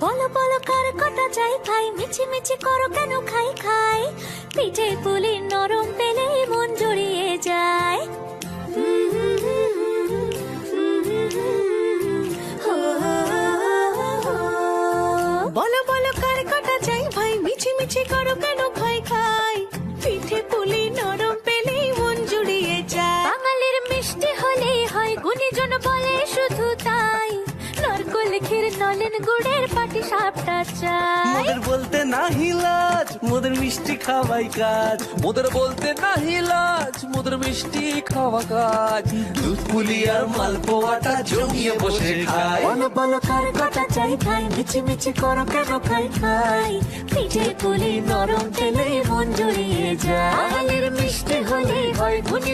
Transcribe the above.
বলো বলো কার কটা চাই খাই, মিছি মিছি করো কেন খাই খাই, পিঠে পুলি নরম পেলে মন জড়িয়ে যায়। বলো বলো কার কটা চাই ভাই, মিছি মিছি করো কেন খাই খাই, পিঠে পুলি নরম পেলেই মন জুড়িয়ে যায়। বাঙালির মিষ্টি হলেই হয়, গুণীজন বলে শুধু তাই, নারকোল ক্ষীর নলেন গুড়ের পাটি সাপটা চাই। মোদের বলতে নাহি লাজ, মোদের মিষ্টি খাওয়াই কাজ। মোদের বলতে নাহি লাজ, মোদের মিষ্টি খাওয়া কাজ। দুধ পুলি আর মালপোয়াটা জমিয়ে বসে খায়। বলো বলো কার কটা চাই খাই, মিছি মিছি করো কেন খাই খাই, পিঠে পুলি নরম পেলে মন জড়িয়ে যায়। বাঙালির মিষ্টি হলেই হয়, গুণী